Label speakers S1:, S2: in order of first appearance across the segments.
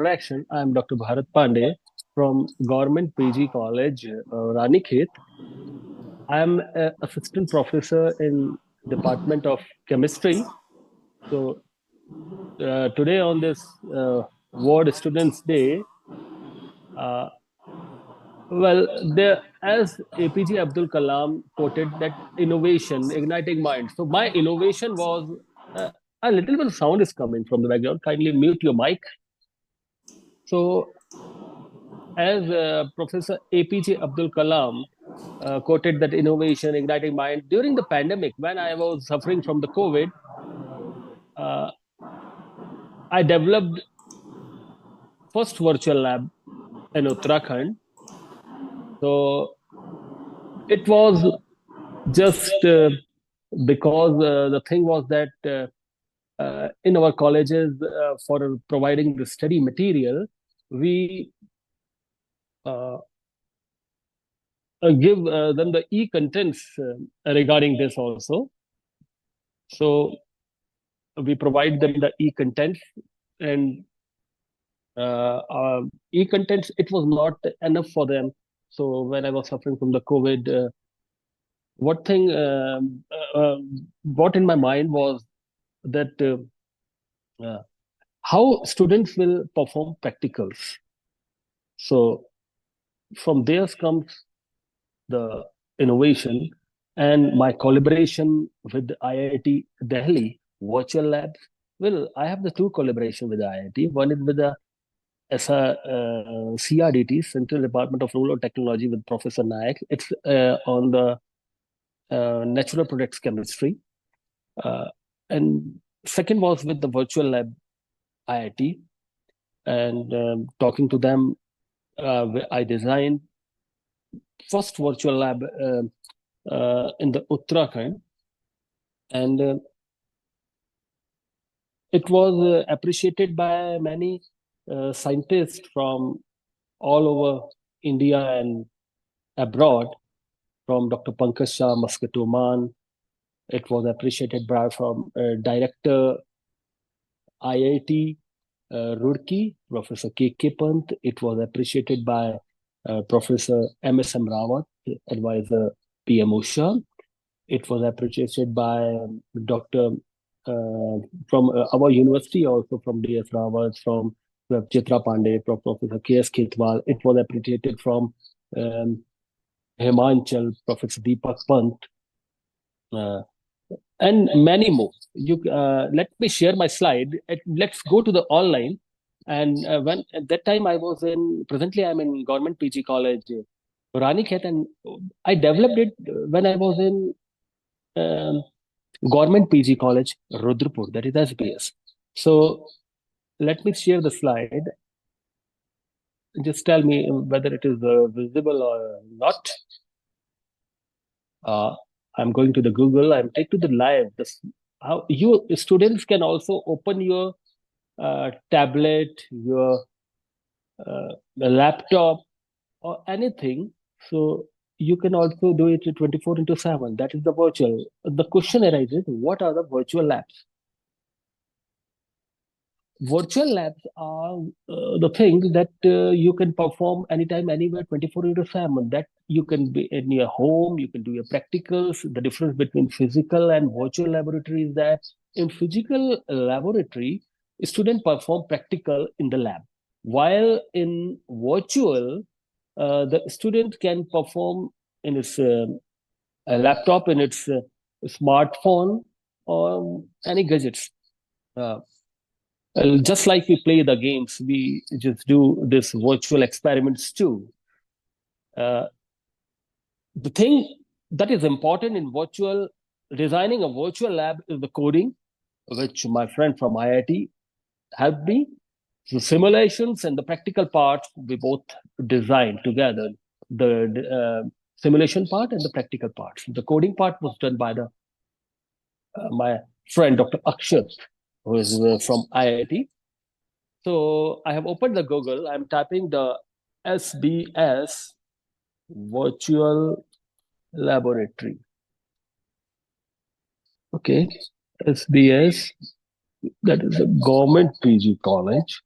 S1: introduction, I am Dr. Bharat Pandey from Government PG College, Ranikhet. I am an assistant professor in Department of Chemistry. So today on this World Students Day, uh, there as APJ Abdul Kalam quoted that innovation, igniting minds. So my innovation was a little bit of sound is coming from the background. Kindly mute your mic. So as Professor APJ Abdul Kalam quoted that innovation, igniting mind during the pandemic when I was suffering from the COVID, uh, I developed first virtual lab in Uttarakhand. So it was just because the thing was that in our colleges for providing the study material, we uh, give them the e-contents regarding this also. So we provide them the e-contents and e-contents, it was not enough for them. So when I was suffering from the COVID, what thing what in my mind was that uh, how students will perform practicals. So from there comes the innovation and my collaboration with IIT Delhi virtual labs. Well, I have the two collaboration with IIT. One is with the CRDT, Central Department of Rural Technology, with Professor Nayak. It's on the natural products chemistry. Uh, and second was with the virtual lab IIT. And talking to them, I designed first virtual lab in the Uttarakhand. And it was appreciated by many scientists from all over India and abroad, from Dr. Pankaj Shah, Mosquito Man. It was appreciated by from director IIT Roorkee, Professor K. Pant. It was appreciated by Professor M.S.M. Rawat, advisor PM Shah. It was appreciated by Dr. From our university, also from D.S. Rawat, from Chitra Pandey, from Professor K.S. Khitwal. It was appreciated from um, Himachal, Professor Deepak Pant, uh, and many more. You let me share my slide. Let's go to the online. And when at that time I was in, presently I'm in Government PG College, Ranikhet, and I developed it when I was in um, Government PG College, Rudrapur, that is SBS. So let me share the slide. Just tell me whether it is visible or not. Uh, I'm going to the Google. I'm take to the live. This, how you students can also open your tablet, your laptop, or anything. So you can also do it 24 into 7. That is the virtual. The question arises: what are the virtual labs? Virtual labs are the things that you can perform anytime, anywhere, 24 into 7. That you can be in your home, you can do your practicals. The difference between physical and virtual laboratory is that in physical laboratory, student perform practical in the lab, while in virtual, the student can perform in its laptop, in its smartphone, or any gadgets. Uh, just like we play the games, we just do this virtual experiments too. Uh, the thing that is important in virtual designing a virtual lab is the coding, which my friend from IIT helped me. So simulations and the practical parts we both designed together. The simulation part and the practical parts. The coding part was done by the my friend Dr. Akshat, who is from IIT. So I have opened the Google. I'm typing the SBS virtual laboratory. Okay, SBS, that is a government PG college.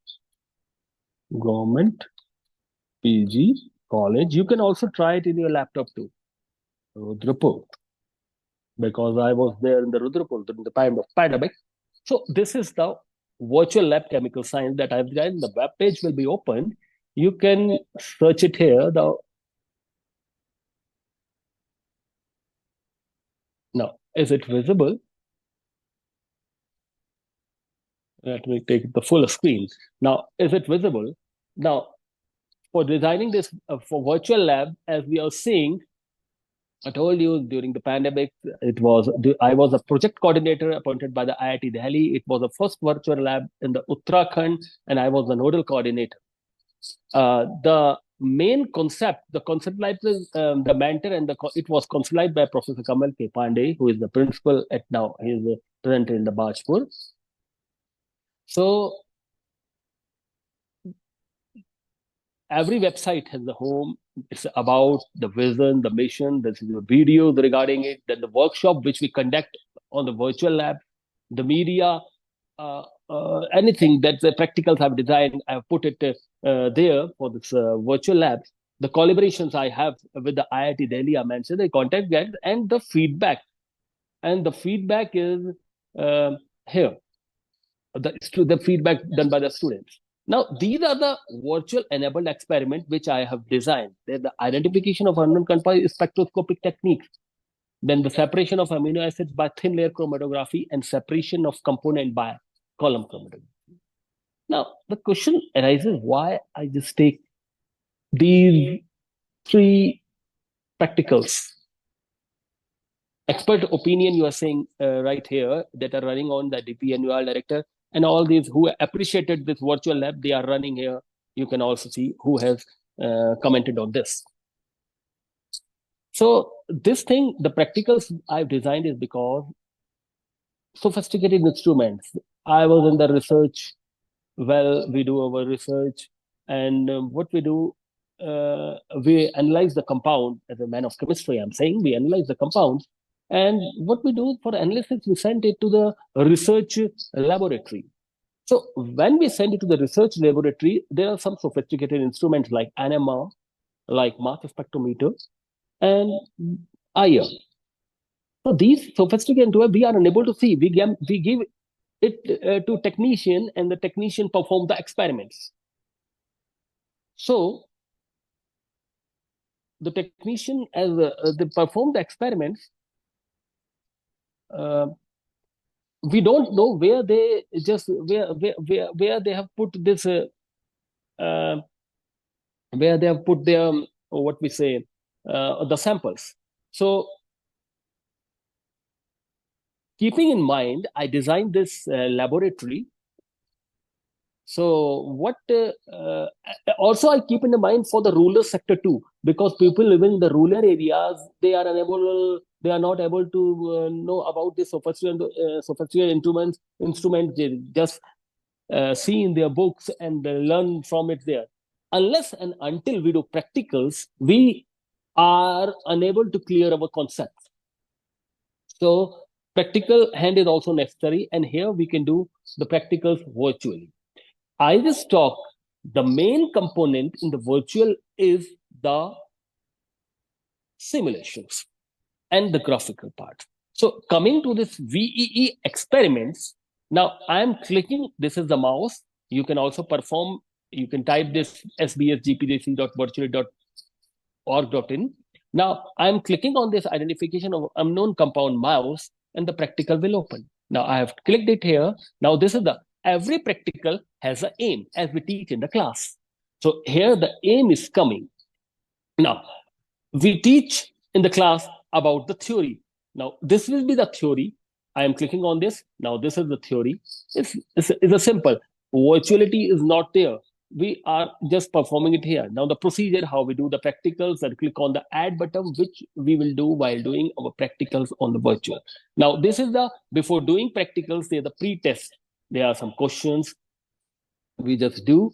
S1: Government PG college. You can also try it in your laptop too. Rudrapur, because I was there in the Rudrapur during the time of pandemic. So this is the virtual lab chemical science that I've designed. The web page will be open. You can search it here. Now, is it visible? Let me take the full screen. Now, is it visible? Now, for designing this for virtual lab, as we are seeing, I told you during the pandemic, I was a project coordinator appointed by the IIT Delhi. It was the first virtual lab in the Uttarakhand, and I was the nodal coordinator. The main concept, the conceptualized the mentor, and it was conceptualized by Professor Kamal K. Pandey, who is the principal at now. He is present in the Bajpur. So every website has the home. It's about the vision, the mission. There's videos regarding it. Then the workshop which we conduct on the virtual lab, the media, anything that the practicals have designed, I've put it there for this virtual lab. The collaborations I have with the IIT Delhi, I mentioned, the contact guide and the feedback. And the feedback is here. The feedback done by the students. Now, these are the virtual enabled experiment which I have designed. They're the identification of unknown compound spectroscopic techniques, then the separation of amino acids by thin layer chromatography, and separation of component by column chromatography. Now, the question arises why I just take these three practicals. Expert opinion, you are saying right here, that are running on the DPNUR director, and all these who appreciated this virtual lab, they are running here. You can also see who has commented on this. So this thing, the practicals I've designed is because sophisticated instruments. I was in the research. Well, we do our research, and what we do, we analyze the compound. As a man of chemistry, I'm saying we analyze the compounds, and what we do for analysis, we send it to the research laboratory. So when we send it to the research laboratory, there are some sophisticated instruments like NMR, like mass spectrometer, and IR. So these sophisticated, we are unable to see. We give it to technician, and the technician perform the experiments. So the technician, as they perform the experiments, we don't know where they they have put this where they have put their what we say the samples. So keeping in mind, I designed this laboratory. So what also I keep in mind for the rural sector too, because people living in the rural areas, they are not able to know about this sophisticated instruments. They just see in their books and learn from it there. Unless and until we do practicals, we are unable to clear our concepts. So practical hand is also necessary, and here we can do the practicals virtually. I just talk, the main component in the virtual is the simulations and the graphical part. So coming to this VEE experiments, now I'm clicking, this is the mouse. You can also perform, you can type this sbsgpdc.virtually.org.in. Now I'm clicking on this identification of unknown compound mouse, and the practical will open. Now I have clicked it here. Now this is the, every practical has an aim, as we teach in the class. So here the aim is coming. Now we teach in the class about the theory. Now this will be the theory. I am clicking on this. Now this is the theory. It's a simple. Virtuality is not there. We are just performing it here. Now the procedure, how we do the practicals, and click on the add button, which we will do while doing our practicals on the virtual. Now this is the, before doing practicals, there's the pre-test. There are some questions we just do.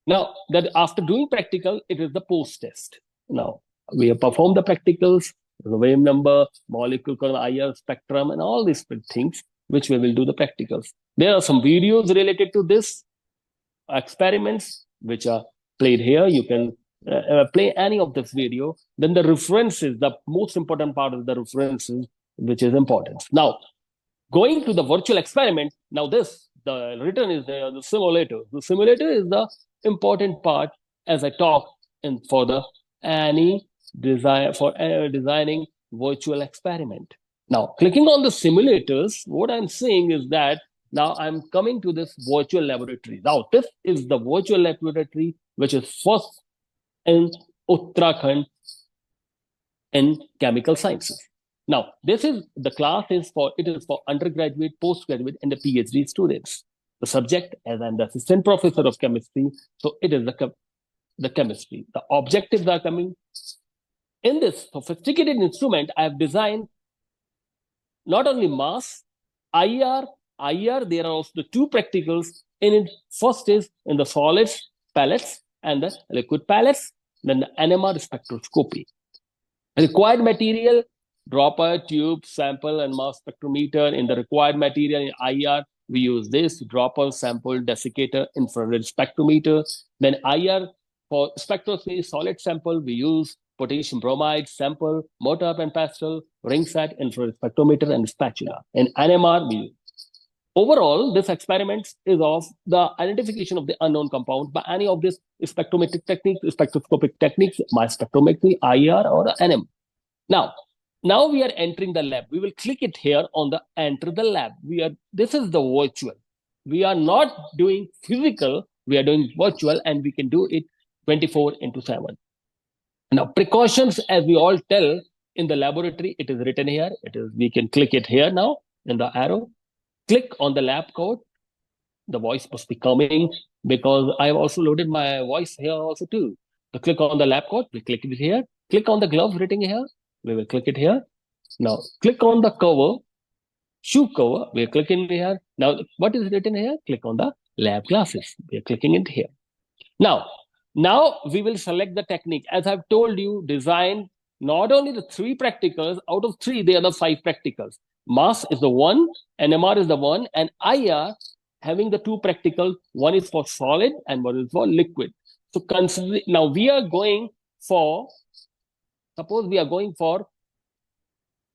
S1: Now that after doing practical, it is the post-test. Now we have performed the practicals, the wave number, molecular IR spectrum, and all these things, which we will do the practicals. There are some videos related to this experiments. which are played here. You can play any of this video. Then the references, the most important part is the references, which is important. Now, going to the virtual experiment, now this, the written is there, the simulator. The simulator is the important part as I talk in for the any design for designing virtual experiment. Now, clicking on the simulators, what I'm saying is that now I'm coming to this virtual laboratory. Now, this is the virtual laboratory, which is first in Uttarakhand in chemical sciences. Now, this is the class is for it is for undergraduate, postgraduate, and the PhD students. The subject, as I'm the assistant professor of chemistry, so it is the chemistry. The objectives are coming in this sophisticated instrument. I have designed not only mass, IR, IR. There are also the two practicals in it. First is in the solids pellets and the liquid pellets. Then the NMR spectroscopy. Required material, dropper, tube, sample, and mass spectrometer. In the required material in IR, we use this dropper, sample, desiccator, infrared spectrometer. Then IR for spectroscopy, solid sample, we use potassium bromide, sample, mortar and pestle, ring set, infrared spectrometer, and spatula. In NMR, we use. Overall, this experiment is of the identification of the unknown compound by any of these spectrometric techniques, spectroscopic techniques, mass spectrometry, IR, or NM. Now we are entering the lab. We will click it here on the enter the lab. This is the virtual. We are not doing physical, we are doing virtual, and we can do it 24/7. Now, precautions, as we all tell in the laboratory, it is written here. We can click it here now in the arrow. Click on the lab code. The voice must be coming because I have also loaded my voice here also too. So click on the lab code. We click it here. Click on the gloves written here. We will click it here. Now click on the cover, shoe cover. We are clicking here. Now what is written here? Click on the lab glasses. We are clicking it here. Now we will select the technique. As I've told you, design not only the 3 practicals. Out of 3, they are the 5 practicals. Mass is the one, NMR is the one, and IR having the 2 practicals. One is for solid and one is for liquid. So consider now we are going for, suppose we are going for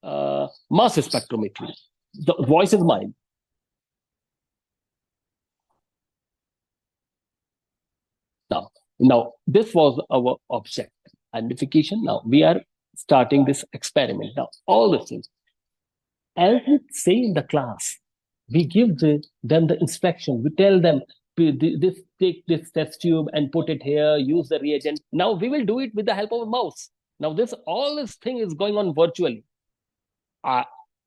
S1: mass spectrometry. The voice is mine. Now this was our object identification. Now we are starting this experiment. Now all the things, as we say in the class, we give them the instruction. We tell them, take this test tube and put it here, use the reagent. Now we will do it with the help of a mouse. Now all this thing is going on virtually.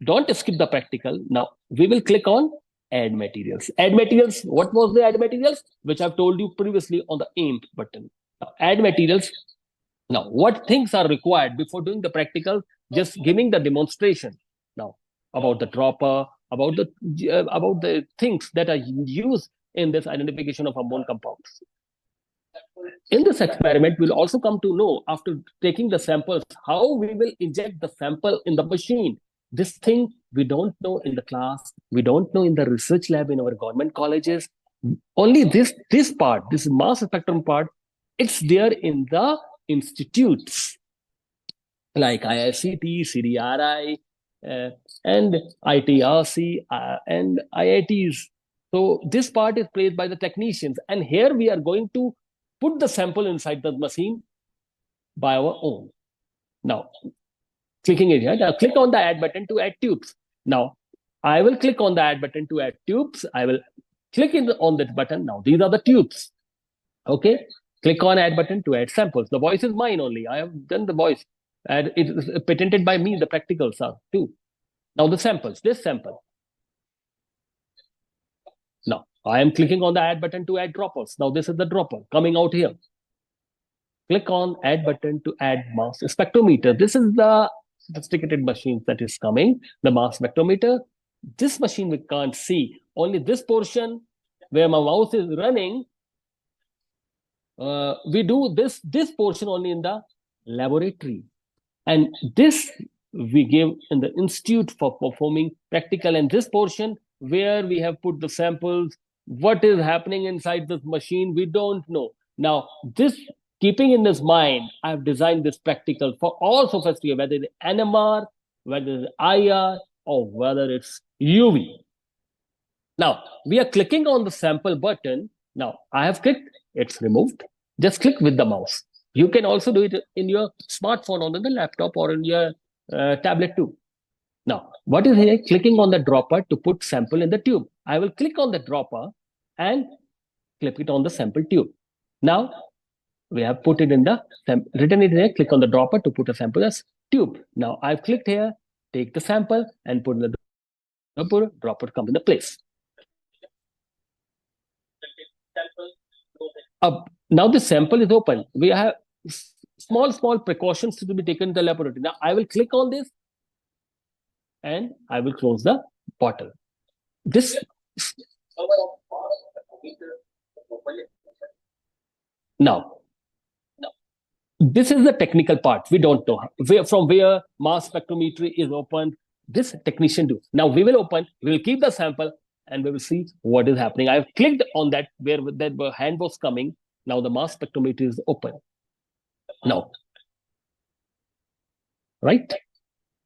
S1: Don't skip the practical. Now we will click on add materials. Add materials. What was the add materials? Which I've told you previously on the aim button. Now add materials. Now what things are required before doing the practical? Just giving the demonstration. Now about the dropper, about the things that are used in this identification of unknown compounds. In this experiment, we'll also come to know, after taking the samples, how we will inject the sample in the machine. This thing we don't know in the class, we don't know in the research lab in our government colleges. Only this part, this mass spectrum part, it's there in the institutes like IICT, CDRI, and ITRC, and IITs. So this part is played by the technicians, and here we are going to put the sample inside the machine by our own. Now, clicking it here, now click on the add button to add tubes. Now, I will click on the add button to add tubes. I will click on that button. Now, these are the tubes. Okay, click on add button to add samples. The voice is mine only. I have done the voice, and it is patented by me. The practicals are too. Now the samples, this sample. Now I am clicking on the add button to add droppers. Now this is the dropper coming out here. Click on add button to add mass spectrometer. This is the sophisticated machine that is coming, the mass spectrometer. This machine we can't see. Only this portion where my mouse is running, we do this portion only in the laboratory. And this we give in the institute for performing practical. And this portion where we have put the samples, what is happening inside this machine, we don't know. Now, this keeping in this mind, I have designed this practical for all sophisticated, whether it's NMR, whether it's IR, or whether it's UV. Now, we are clicking on the sample button. Now, I have clicked, it's removed. Just click with the mouse. You can also do it in your smartphone or in the laptop or in your tablet too. Now, what is here? Clicking on the dropper to put sample in the tube. I will click on the dropper and clip it on the sample tube. Now, we have put it in the, written it here, click on the dropper to put a sample as tube. Now, I've clicked here, take the sample and put in the dropper come in the place. Now the sample is open. We have small precautions to be taken in the laboratory. Now I will click on this and I will close the bottle. This now this is the technical part. We don't know from where mass spectrometry is opened. This technician do. Now we will open, we will keep the sample and we will see what is happening. I've clicked on that where that hand was coming. Now the mass spectrometer is open. Now, right?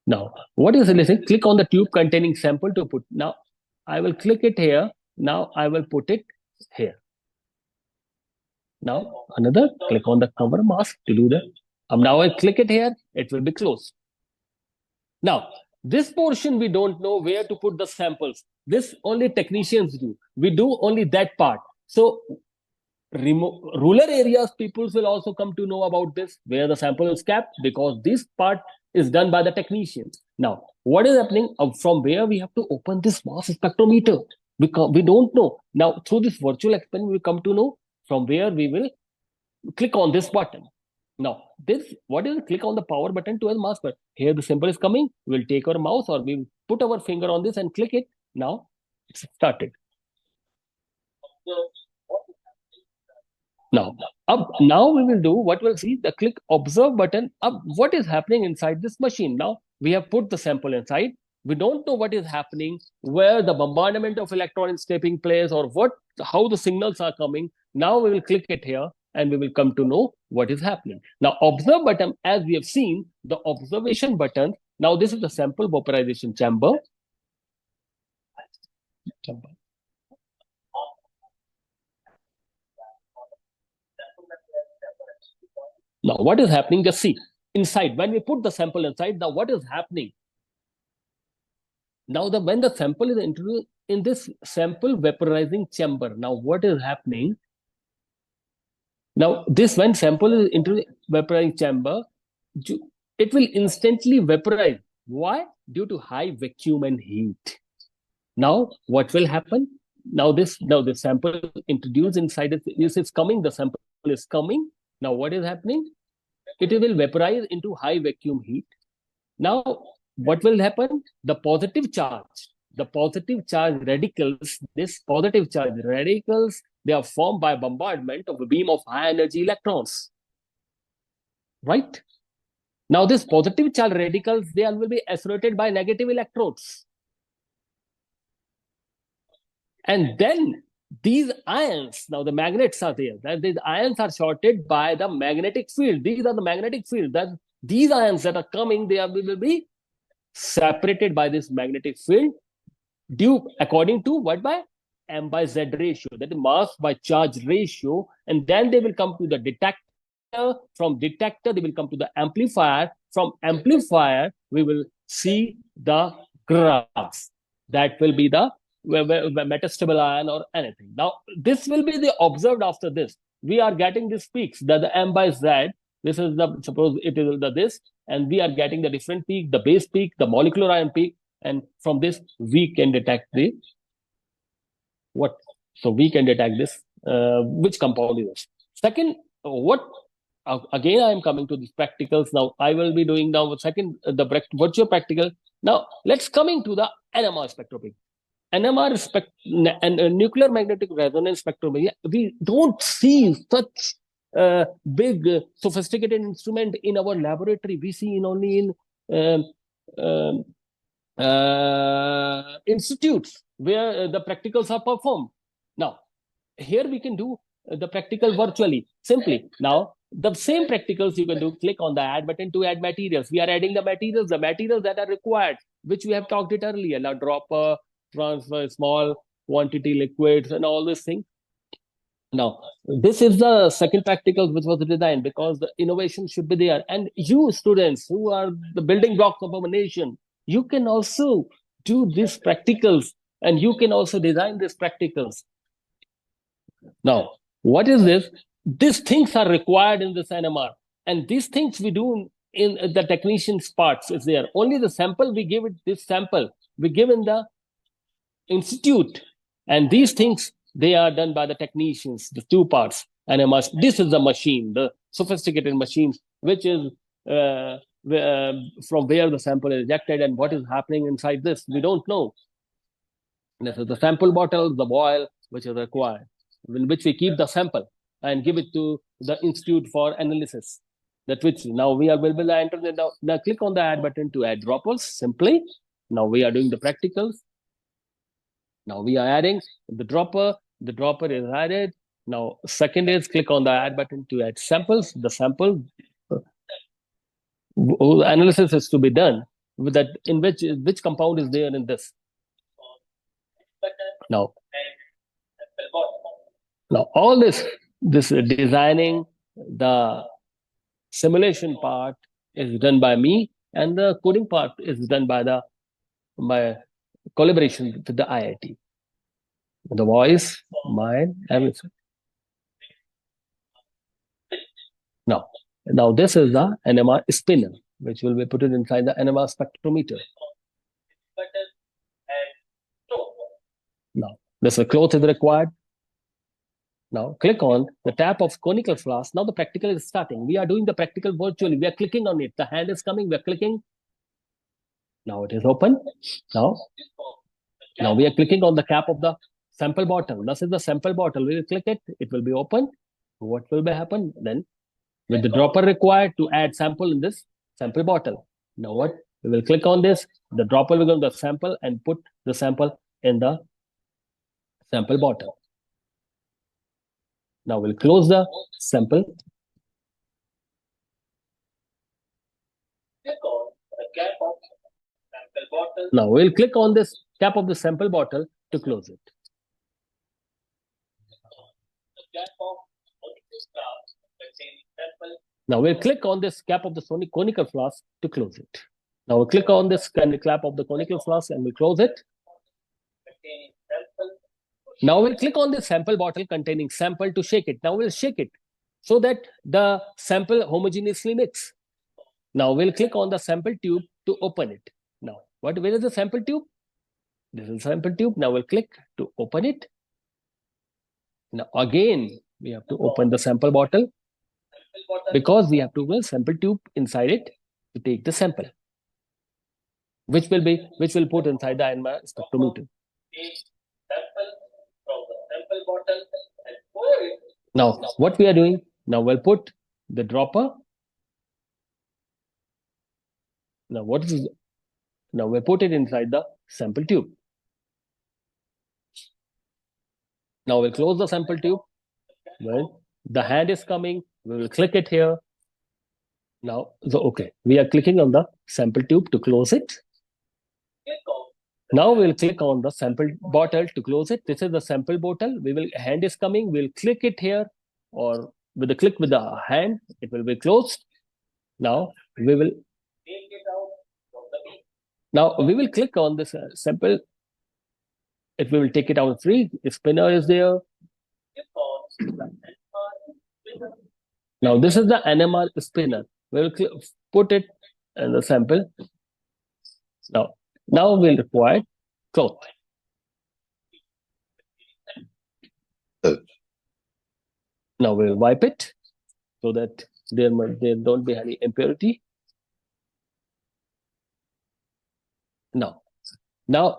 S1: Now, what is it? Click on the tube containing sample to put. Now, I will click it here. Now, I will put it here. Now, another, click on the cover mask to do that. Now I click it here, it will be closed. Now, this portion, we don't know where to put the samples. This only technicians do. We do only that part. So, rural areas, people will also come to know about this, where the sample is kept, because this part is done by the technicians. Now, what is happening? From where we have to open this mass spectrometer? Because we don't know. Now, through this virtual experiment, we come to know from where we will click on this button. Now, this, what is it? Click on the power button to a mass spectrometer. Here the symbol is coming. We'll take our mouse or we'll put our finger on this and click it. Now, it's started. Now we will do what we'll see, the click observe button. What is happening inside this machine? Now we have put the sample inside. We don't know what is happening, where the bombardment of electrons is taking place, or how the signals are coming. Now we will click it here and we will come to know what is happening. Now observe button, as we have seen, the observation button. Now this is the sample vaporization chamber. Now, what is happening? Just see inside. When we put the sample inside, now what is happening? Now, when the sample is introduced in this sample vaporizing chamber, now what is happening? Now, when sample is introduced vaporizing chamber, it will instantly vaporize. Why? Due to high vacuum and heat. Now, what will happen? Now, the sample introduced inside it. This is coming. The sample is coming. Now, what is happening? It will vaporize into high vacuum heat. Now, what will happen? The positive charge radicals, they are formed by bombardment of a beam of high energy electrons. Right? Now, this positive charge radicals, they will be associated by negative electrodes. And then these ions, now the magnets are there. These ions are shorted by the magnetic field. These are the magnetic field. These ions that are coming, they will be separated by this magnetic field due according to what? By M by Z ratio, that is mass by charge ratio. And then they will come to the detector. From detector, they will come to the amplifier. From amplifier, we will see the graphs. That will be the metastable ion or anything. Now, this will be the observed after this. We are getting these peaks, the M by Z. This is suppose it is this, and we are getting the different peak, the base peak, the molecular ion peak, and from this we can detect so we can detect this, which compound is this. Second, again, I am coming to these practicals. Now, I will be doing now second, the virtual practical. Now, let's coming to the NMR spectroscopy. NMR and nuclear magnetic resonance spectrometry, we don't see such big sophisticated instrument in our laboratory. We see only in institutes where the practicals are performed. Now, here we can do the practical virtually, simply. Now, the same practicals you can do, click on the add button to add materials. We are adding the materials that are required, which we have talked it earlier. Now, dropper, transfer, small quantity liquids, and all these things. Now, this is the second practical which was designed because the innovation should be there. And you students who are the building blocks of our nation, you can also do these practicals and you can also design these practicals. Now, what is this? These things are required in this NMR. And these things we do in the technician's parts is there. Only the sample, we give it this sample. We give in the institute. And these things, they are done by the technicians, the two parts. NMR, this is the machine, the sophisticated machine, which is from where the sample is ejected and what is happening inside this. We don't know. This is the sample bottle, the vial, which is required, in which we keep the sample and give it to the institute for analysis. That which now we will enter the now click on the add button to add droppers simply. Now we are doing the practicals. Now we are adding the dropper. The dropper is added. Now second is click on the add button to add samples. The sample analysis is to be done with that in which compound is there in this. Now all this designing, the simulation part is done by me, and the coding part is done by my collaboration with the IIT. The voice, mine, everything. Now this is the NMR spinner, which will be put inside the NMR spectrometer. Now this cloth is required. Now click on the tap of conical flask. Now the practical is starting. We are doing the practical virtually. We are clicking on it. The hand is coming. We are clicking. Now it is open. Now we are clicking on the cap of the sample bottle. This is the sample bottle. We will click it. It will be open. What will be happen then? With the dropper required to add sample in this sample bottle. Now what? We will click on this. The dropper will go to the sample and put the sample in the sample bottle. Now we'll close the sample. Now we'll click on this cap of the sample bottle to close it. Now we'll click on this cap of the conical flask to close it. Now we'll click on this cap of the conical flask and we'll close it. Now we'll click on the sample bottle containing sample to shake it. Now we'll shake it so that the sample homogeneously mix. Now we'll click on the sample tube to open it. Now, where is the sample tube? This is the sample tube. Now we'll click to open it. Now again, we have to open the sample bottle because we have to put a sample tube inside it to take the sample, which will put inside the NMR spectrometer. Now, what we are doing, now we'll put the dropper. Now, now we'll put it inside the sample tube. Now we'll close the sample tube. Well, the hand is coming. We will click it here. Now, we are clicking on the sample tube to close it. Now we'll click on the sample bottle to close it. This is the sample bottle. Hand is coming. We'll click it here, or with the click with the hand, it will be closed. Now we will click on this sample. It will take it out free. The spinner is there. Now this is the NMR spinner. We'll put it in the sample. Now we'll require cloth. Now we'll wipe it so that there don't be any impurity. Now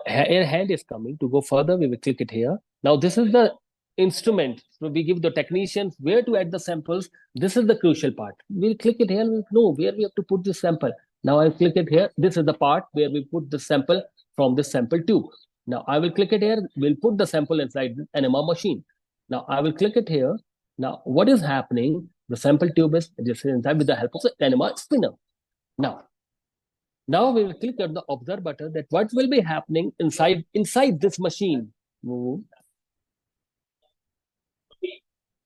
S1: hand is coming. To go further, we will click it here. Now this is the instrument. So we give the technicians where to add the samples. This is the crucial part. We'll click it here. We'll know where we have to put the sample. Now I'll click it here. This is the part where we put the sample from the sample tube. Now I will click it here. We'll put the sample inside the NMR machine. Now I will click it here. Now, what is happening? The sample tube is adjusted inside with the help of the NMR spinner. Now, now we will click on the observe button that what will be happening inside this machine.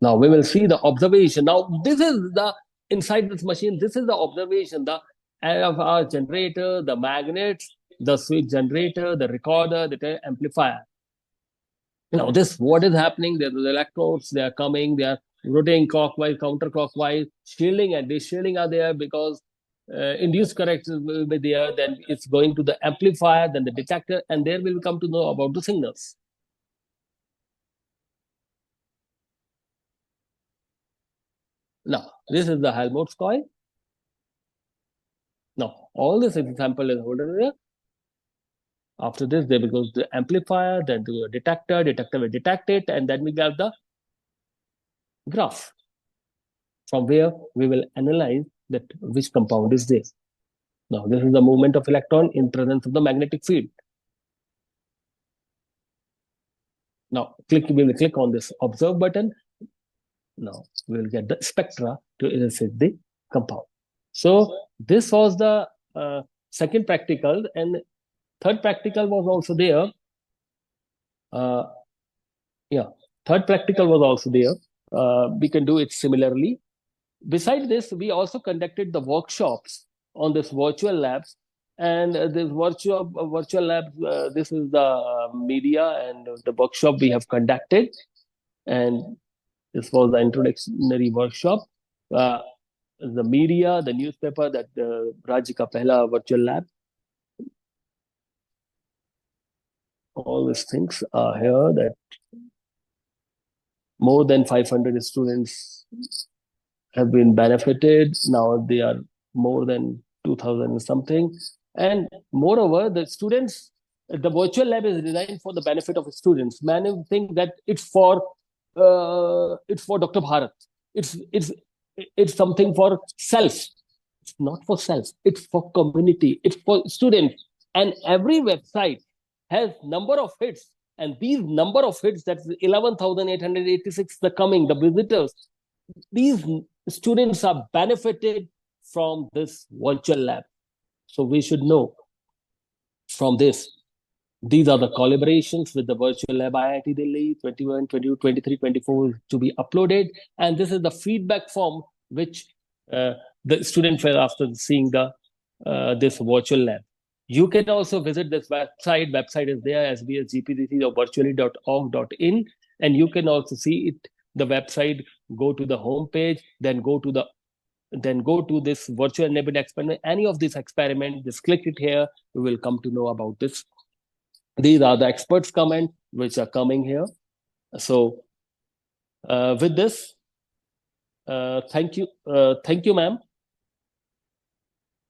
S1: Now we will see the observation. Now this is the inside this machine. This is the observation. The our generator, the magnets, the switch generator, the recorder, the amplifier. Now this what is happening? There are the electrodes. They are coming. They are rotating clockwise, counterclockwise. Shielding and deshielding are there because induced current will be there. Then it's going to the amplifier, then the detector, and there we will come to know about the signals. Now this is the Helmholtz coil. Now, all this example is holding here. After this, they will go to the amplifier, then to the detector. Detector will detect it, and then we have the graph from where we will analyze that which compound is this. Now, this is the movement of electron in presence of the magnetic field. Now, we will click on this observe button. Now, we will get the spectra to illustrate the compound. So, this was the second practical, and third practical was also there. Third practical was also there. We can do it similarly. Besides this, we also conducted the workshops on this virtual labs. And this virtual lab, this is the media and the workshop we have conducted. And this was the introductory workshop. The media, the newspaper, that Rajya ka Pehla virtual lab. All these things are here that more than 500 students have been benefited. Now they are more than 2,000 something. And moreover, the students, the virtual lab is designed for the benefit of students. Many think that it's for Dr. Bharat. It's something for self. It's not for self. It's for community. It's for students. And every website has number of hits. And these number of hits, that's 11,886, the visitors, these students are benefited from this virtual lab. So we should know from this. These are the collaborations with the virtual lab IIT Delhi 21, 22, 23, 24 to be uploaded. And this is the feedback form which the student felt after seeing the this virtual lab. You can also visit this website. Website is there, sbsgpdc or virtually.org.in, and you can also see it. The website, go to the home page, then go to this virtual enabled experiment. Any of this experiment, just click it here. You will come to know about this. These are the experts' comments which are coming here. So with this, thank you, ma'am.